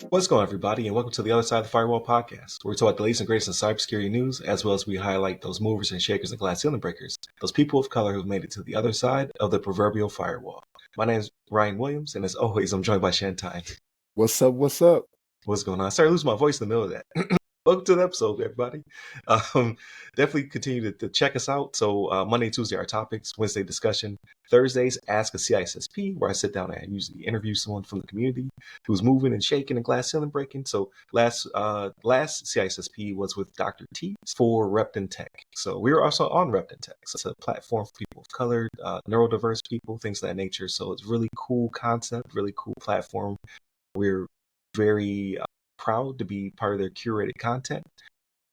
What's going on, everybody, and welcome to the Other Side of the Firewall podcast, where we talk about the latest and greatest in cybersecurity news, as well as we highlight those movers and shakers and glass ceiling breakers, those people of color who've made it to the other side of the proverbial firewall. My name is Ryan Williams, and as always, I'm joined by Shantine. What's up? What's up? What's going on? I started losing my voice in the middle of that. Welcome to the episode, everybody. Definitely continue to check us out. So Monday and Tuesday, our topics. Wednesday, discussion. Thursdays, Ask a CISSP, where I sit down and usually interview someone from the community who's moving and shaking and glass ceiling breaking. So last CISSP was with Dr. T for Repton Tech. So we were also on Repton Tech. So it's a platform for people of color, neurodiverse people, things of that nature. So it's really cool concept, really cool platform. We're very proud to be part of their curated content,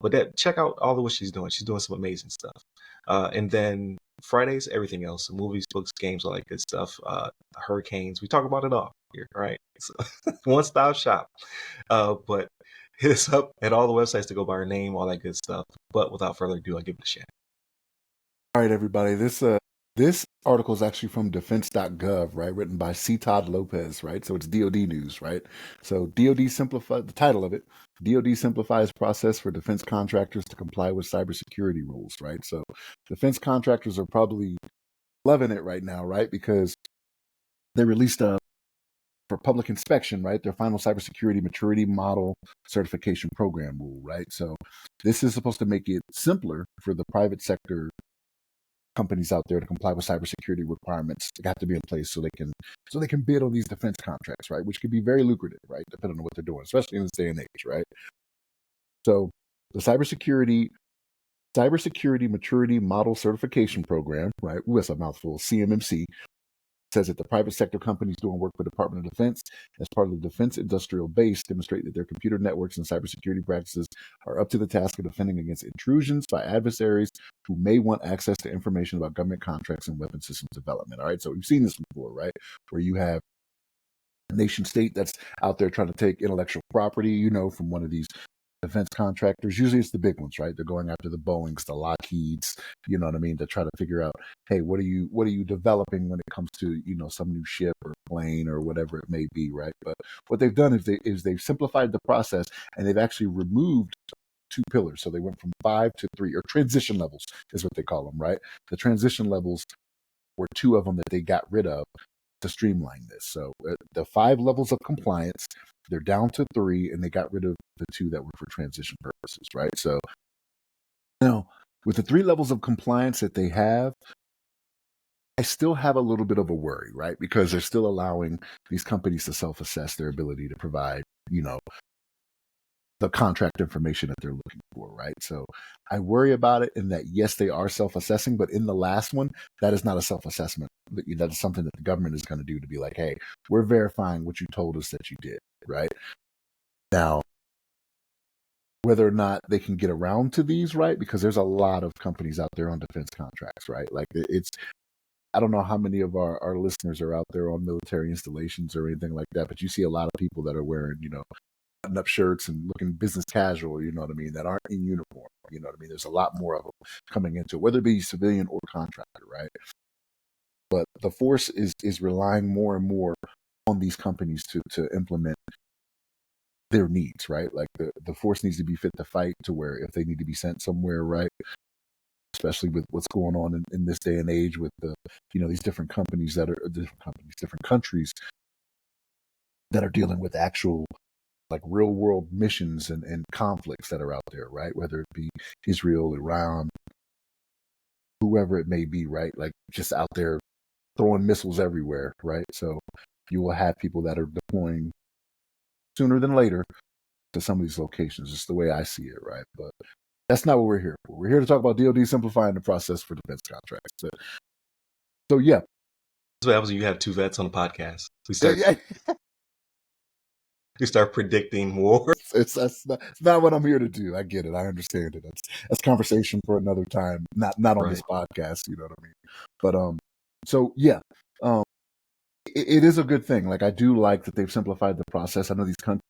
but check out all of what she's doing. She's doing some amazing stuff. And then Fridays, everything else, movies, books, games, all that good stuff. Hurricanes, we talk about it all here, right? So, one-stop shop. But hit us up at all the websites to go by her name, all that good stuff. But without further ado, I'll give it a shot. All right, everybody. This article is actually from defense.gov, right? Written by C. Todd Lopez, right? So it's DoD news, right? So DoD simplified, the title of it, DoD simplifies process for defense contractors to comply with cybersecurity rules, right? So defense contractors are probably loving it right now, right? Because they released for public inspection, right, their final cybersecurity maturity model certification program rule, right? So this is supposed to make it simpler for the private sector companies out there to comply with cybersecurity requirements that have to be in place so they can bid on these defense contracts, right? Which can be very lucrative, right? Depending on what they're doing, especially in this day and age, right? So the cybersecurity maturity model certification program, right? Ooh, that's a mouthful. CMMC says that the private sector companies doing work for the Department of Defense as part of the defense industrial base demonstrate that their computer networks and cybersecurity practices are up to the task of defending against intrusions by adversaries who may want access to information about government contracts and weapon systems development. All right, so we've seen this before, right? Where you have a nation state that's out there trying to take intellectual property, from one of these defense contractors. Usually it's the big ones, right? They're going after the Boeings, the Lockheeds, you know what I mean, to try to figure out, hey, what are you developing when it comes to, some new ship or plane or whatever it may be, right? But what they've done is they've simplified the process, and they've actually removed 2 pillars. So they went from 5 to 3, or transition levels is what they call them, right? The transition levels were 2 of them that they got rid of to streamline this. So the 5 levels of compliance, they're down to 3, and they got rid of the 2 that were for transition purposes, right? So now, with the 3 levels of compliance that they have, I still have a little bit of a worry, right? Because they're still allowing these companies to self-assess their ability to provide, the contract information that they're looking for, right? So I worry about it in that, yes, they are self-assessing, but in the last one, that is not a self-assessment. That is something that the government is going to do to be like, hey, we're verifying what you told us that you did, right? Now, whether or not they can get around to these, right? Because there's a lot of companies out there on defense contracts, right? Like I don't know how many of our listeners are out there on military installations or anything like that, but you see a lot of people that are wearing, button-up shirts and looking business casual, you know what I mean, that aren't in uniform, you know what I mean? There's a lot more of them coming into it, whether it be civilian or contractor, right? But the force is relying more and more on these companies to implement their needs, right? Like the force needs to be fit to fight, to where if they need to be sent somewhere, right? Especially with what's going on in this day and age with these different companies different countries that are dealing with actual, like, real world missions and conflicts that are out there, right? Whether it be Israel, Iran, whoever it may be, right? Like, just out there throwing missiles everywhere, right? So you will have people that are deploying sooner than later to some of these locations. It's the way I see it, right? But that's not what we're here for. We're here to talk about DoD simplifying the process for defense contracts. So yeah. That's what happens when you have 2 vets on the podcast. We start predicting war. It's not what I'm here to do. I get it. I understand it. That's conversation for another time. Not on this podcast. You know what I mean? But so yeah, it is a good thing. Like, I do like that they've simplified the process. I know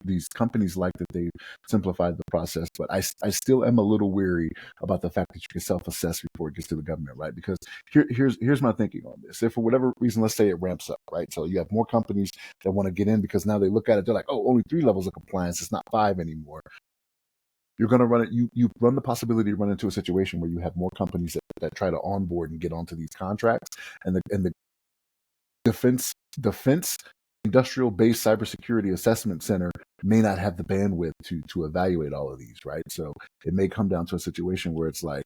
these companies like that they've simplified the process, but I still am a little weary about the fact that you can self-assess before it gets to the government, right? Because here's my thinking on this. If for whatever reason, let's say it ramps up, right? So you have more companies that want to get in because now they look at it, they're like, oh, only 3 levels of compliance, it's not 5 anymore. You're going to run it. You run the possibility to run into a situation where you have more companies that try to onboard and get onto these contracts, and the defense industrial based cybersecurity assessment center may not have the bandwidth to evaluate all of these, right? So it may come down to a situation where it's like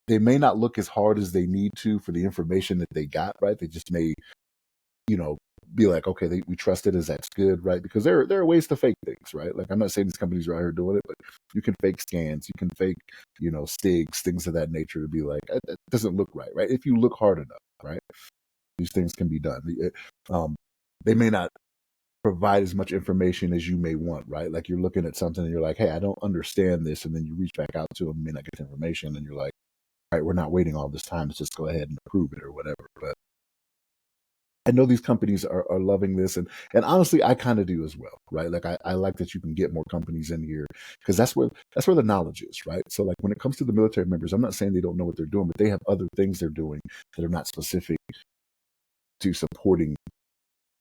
they may not look as hard as they need to for the information that they got, right? They just may, be like, okay, we trust it as that's good, right? Because there are ways to fake things, right? Like, I'm not saying these companies are out here doing it, but you can fake scans, you can fake, stigs, things of that nature to be like, that doesn't look right, right? If you look hard enough, right? These things can be done. They may not provide as much information as you may want, right? Like, you're looking at something and you're like, hey, I don't understand this. And then you reach back out to them, you may not get the information, and you're like, all right, we're not waiting all this time. Let's just go ahead and approve it or whatever. But I know these companies are loving this, and honestly, I kind of do as well, right? Like, I like that you can get more companies in here because that's where the knowledge is, right? So, like, when it comes to the military members, I'm not saying they don't know what they're doing, but they have other things they're doing that are not specific to supporting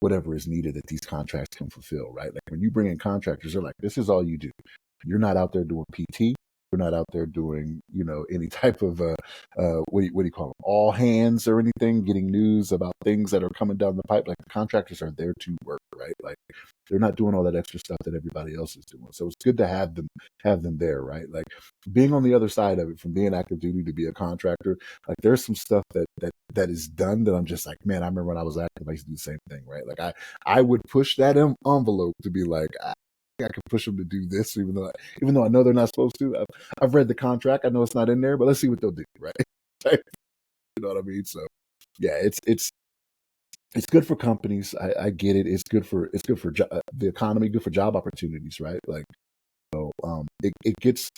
whatever is needed that these contracts can fulfill, right? Like, when you bring in contractors, they're like, this is all you do. You're not out there doing PT. You're not out there doing, any type of, what do you call them? All hands or anything, getting news about things that are coming down the pipe. Like, the contractors are there to work, right? Like, they're not doing all that extra stuff that everybody else is doing. So it's good to have them there, right? Like, being on the other side of it, from being active duty to be a contractor, like, there's some stuff that is done that I'm just like, man, I remember when I was active, I used to do the same thing, right? Like, I would push that envelope to be like, I can push them to do this, even though I know they're not supposed to. I've read the contract. I know it's not in there, but let's see what they'll do, right? You know what I mean? So, yeah, it's good for companies. I get it. It's good for the economy, good for job opportunities, right? Like, so it gets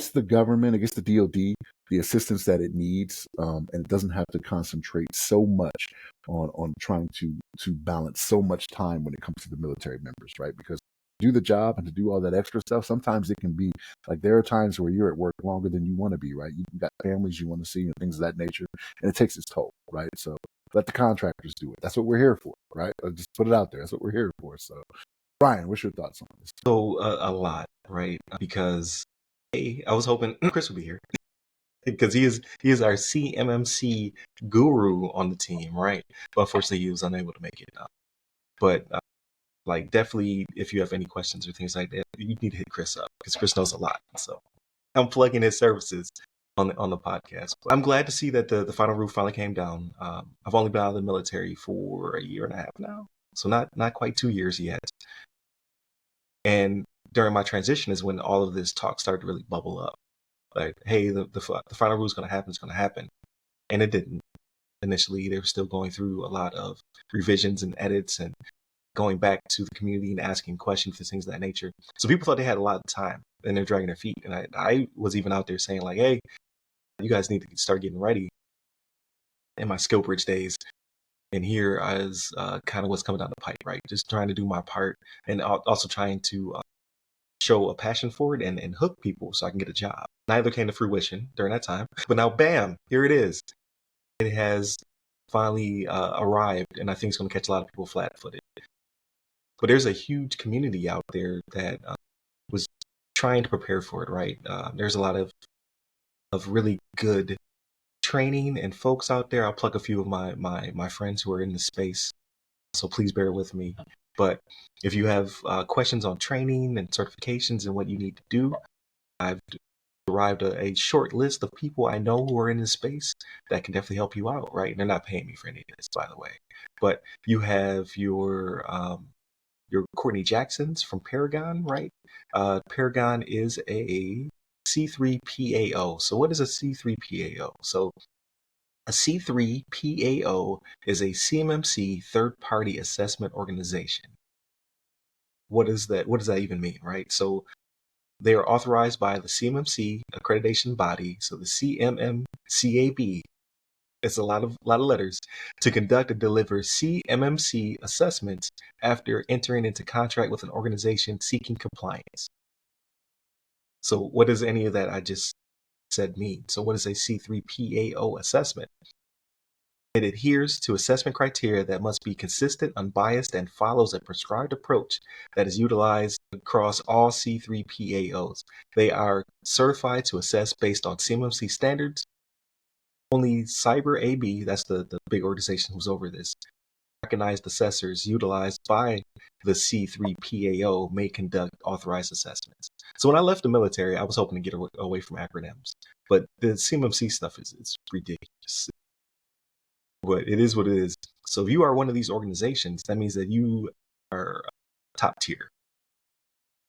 the government, it gets the DoD the assistance that it needs, and it doesn't have to concentrate so much on trying to balance so much time when it comes to the military members, right? Because to do the job and to do all that extra stuff, sometimes it can be like, there are times where you're at work longer than you want to be, right? You got families you want to see and things of that nature, and it takes its toll, right? So let the contractors do it. That's what we're here for, right? Just put it out there. That's what we're here for. So, Brian, what's your thoughts on this? So a lot, right? Because I was hoping Chris would be here because he is our CMMC guru on the team, right? But unfortunately, he was unable to make it. But like, definitely, if you have any questions or things like that, you need to hit Chris up because Chris knows a lot. So I'm plugging his services on the podcast. But I'm glad to see that the final roof finally came down. I've only been out of the military for a year and a half now, so not quite 2 years yet. And during my transition is when all of this talk started to really bubble up. Like, hey, the final rule is going to happen. It's going to happen, and it didn't. Initially, they were still going through a lot of revisions and edits and going back to the community and asking questions and things of that nature. So people thought they had a lot of time, and they're dragging their feet. And I was even out there saying, like, hey, you guys need to start getting ready. In my skill bridge days, and here is kind of what's coming down the pipe, right? Just trying to do my part, and also trying to show a passion for it and hook people so I can get a job. Neither came to fruition during that time, but now, bam, here it is. It has finally arrived, and I think it's going to catch a lot of people flat-footed. But there's a huge community out there that was trying to prepare for it, right? There's a lot of really good training and folks out there. I'll plug a few of my friends who are in the space, so please bear with me. But if you have questions on training and certifications and what you need to do, I've derived a short list of people I know who are in this space that can definitely help you out, right? And they're not paying me for any of this, by the way. But you have your Courtney Jacksons from Paragon, right? Paragon is a C3PAO. So what is a C3PAO? So a C3PAO is a CMMC third-party assessment organization. What is that? What does that even mean, right? So they are authorized by the CMMC accreditation body, so the CMMCAB, it's a lot of letters, to conduct and deliver CMMC assessments after entering into contract with an organization seeking compliance. So what does any of that I just said mean? So what is a C3PAO assessment? It adheres to assessment criteria that must be consistent, unbiased, and follows a prescribed approach that is utilized across all C3PAOs. They are certified to assess based on CMMC standards. Only Cyber AB, that's the big organization who's over this, recognized assessors utilized by the C3PAO may conduct authorized assessments. So when I left the military, I was hoping to get away from acronyms, but the CMMC stuff is ridiculous. But it is what it is. So if you are one of these organizations, that means that you are top tier.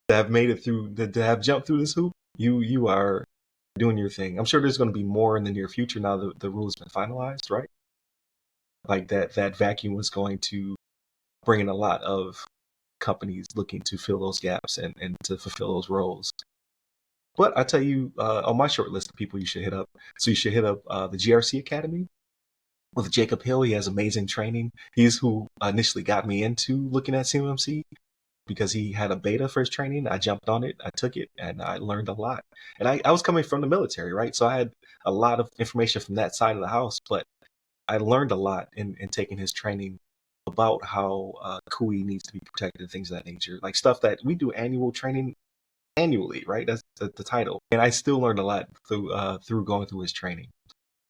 To have made it through, to have jumped through this hoop, you are doing your thing. I'm sure there's going to be more in the near future now that the rule has been finalized, right? Like that vacuum was going to bring in a lot of companies looking to fill those gaps and to fulfill those roles. But I tell you, on my short list of people you should hit up. So you should hit up the GRC Academy with Jacob Hill. He has amazing training. He's who initially got me into looking at CMMC because he had a beta for his training. I jumped on it, I took it, and I learned a lot. And I was coming from the military, right? So I had a lot of information from that side of the house, but I learned a lot in taking his training about how CUI needs to be protected and things of that nature. Like stuff that we do annual training annually, right? That's the title. And I still learned a lot through going through his training.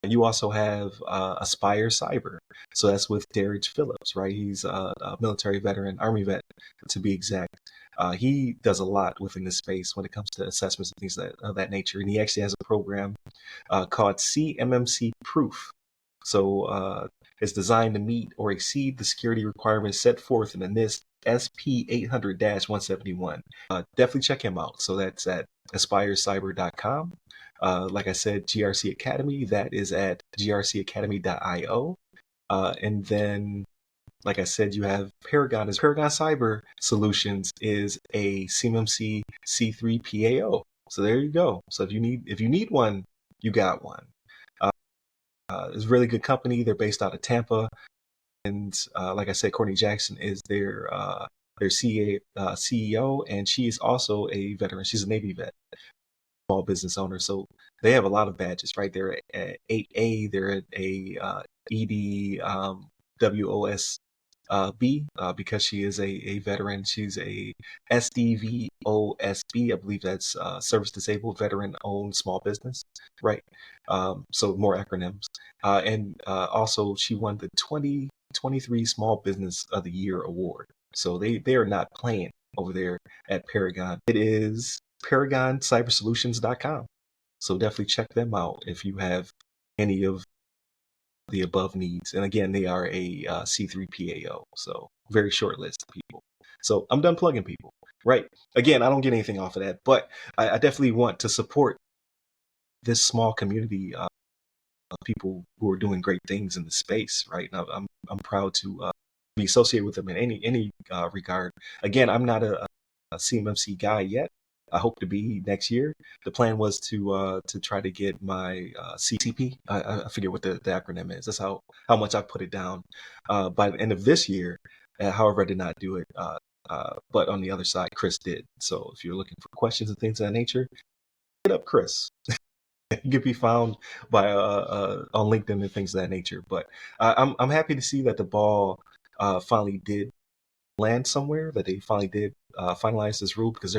You also have Aspire Cyber. So that's with Derrich Phillips, right? He's a military veteran, Army vet to be exact. He does a lot within this space when it comes to assessments and things of that nature. And he actually has a program called CMMC Proof. So it's designed to meet or exceed the security requirements set forth in the NIST SP 800-171. Definitely check him out. So that's at aspirecyber.com. Like I said, GRC Academy, that is at grcacademy.io. And then, like I said, you have Paragon. Paragon Cyber Solutions is a CMMC C3PAO. So there you go. So if you need one, you got one. It's a really good company. They're based out of Tampa. And like I said, Courtney Jackson is their CEO, and she is also a veteran. She's a Navy vet, small business owner. So they have a lot of badges, right? They're at 8A, they're at a EDWOS B because she is a veteran. She's a SDVOSB, I believe that's Service Disabled Veteran Owned Small Business, right? So more acronyms. And also she won the 2023 Small Business of the Year award. So they are not playing over there at Paragon. It is ParagonCybersolutions.com. So definitely check them out if you have any of the above needs. And again, they are a C3PAO. So very short list of people. So I'm done plugging people, right? Again, I don't get anything off of that, but I definitely want to support this small community of people who are doing great things in the space, right? Now, I'm proud to be associated with them in any regard. Again, I'm not a CMMC guy yet. I hope to be next year. The plan was to try to get my CCP. I forget what the acronym is. That's how much I put it down by the end of this year. However, I did not do it. But on the other side, Chris did. So if you're looking for questions and things of that nature, hit up Chris. You can be found by on LinkedIn and things of that nature. But I'm happy to see that the ball finally did land somewhere. That they finally did finalize this rule, because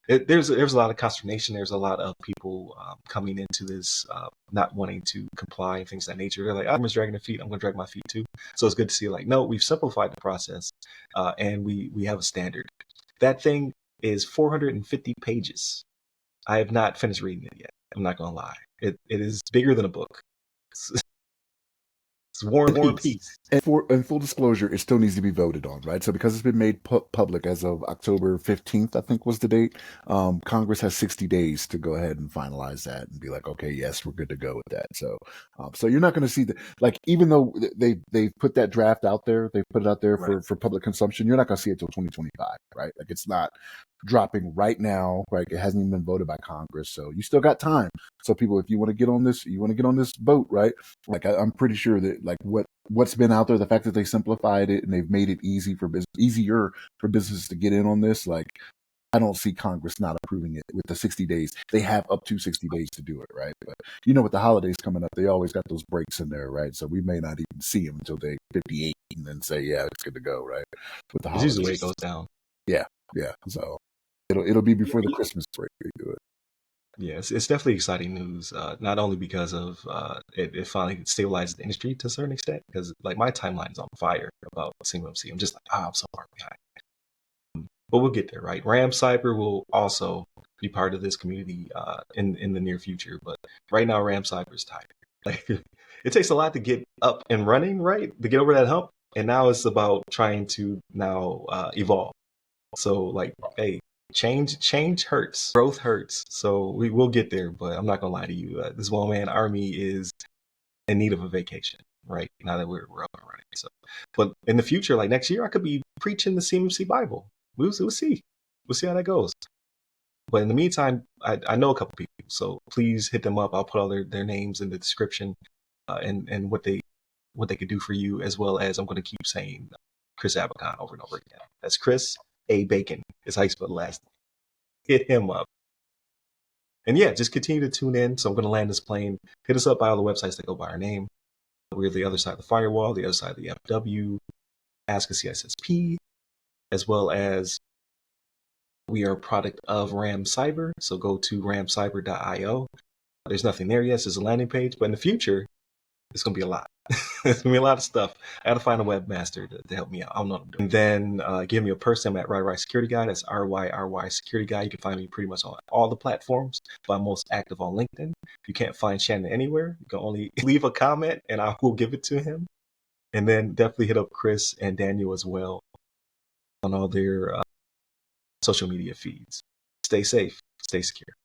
there's a lot of consternation. There's a lot of people coming into this not wanting to comply and things of that nature. They're like, I'm just dragging their feet. I'm going to drag my feet too. So it's good to see, like, no, we've simplified the process and we have a standard. That thing is 450 pages. I have not finished reading it yet. I'm not going to lie. It is bigger than a book. It's War and Peace. And in full disclosure, it still needs to be voted on, right? So because it's been made public as of October 15th, I think was the date, Congress has 60 days to go ahead and finalize that and be like, okay, yes, we're good to go with that. So so you're not going to see even though they put that draft out there, they put it out there for public consumption, you're not going to see it till 2025, right? Like it's not dropping right now. Right, it hasn't even been voted by Congress, so you still got time. So people, if you want to get on this boat, right? Like I'm pretty sure that like what's been out there, the fact that they simplified it and they've made it easier for businesses to get in on this, like I don't see Congress not approving it with the 60 days. They have up to 60 days to do it, right? But with the holidays coming up, they always got those breaks in there, right? So we may not even see them until day 58 and then say, yeah, it's good to go, right? With the It's usually the way holidays. it goes down. Yeah. So it'll be before the Christmas break they do it. Yeah, it's definitely exciting news. Not only because of it finally stabilizes the industry to a certain extent, because like my timeline is on fire about CMMC. I'm just like, I'm so far behind. But we'll get there, right? Ram Cyber will also be part of this community in the near future. But right now, Ram Cyber is tired. Like, it takes a lot to get up and running, right? To get over that hump. And now it's about trying to now evolve. So, like, hey, change hurts, growth hurts. So we will get there. But I'm not gonna lie to you, this one man army is in need of a vacation, right? Now that we're up and running. So, but in the future, like next year, I could be preaching the CMMC Bible. We'll see. We'll see how that goes. But in the meantime, I know a couple people, so please hit them up. I'll put all their names in the description and what they could do for you, as well as I'm going to keep saying Chris Abacon over and over again. That's Chris Abacon. Is how you spell the last name. Hit him up. And yeah, just continue to tune in. So I'm going to land this plane. Hit us up by all the websites that go by our name. We're the other side of the firewall, the other side of the FW, Ask a CISSP, as well as we are a product of Ram Cyber. So go to ramcyber.io. There's nothing there yet. There's a landing page, but in the future, it's going to be a lot. It's going to be a lot of stuff. I got to find a webmaster to help me out. I don't know what I'm doing. And then give me a person. I'm at RyRy Security Guy. That's RYRY Security Guy. You can find me pretty much on all the platforms, but I'm most active on LinkedIn. If you can't find Shannon anywhere, you can only leave a comment and I will give it to him. And then definitely hit up Chris and Daniel as well on all their social media feeds. Stay safe, stay secure.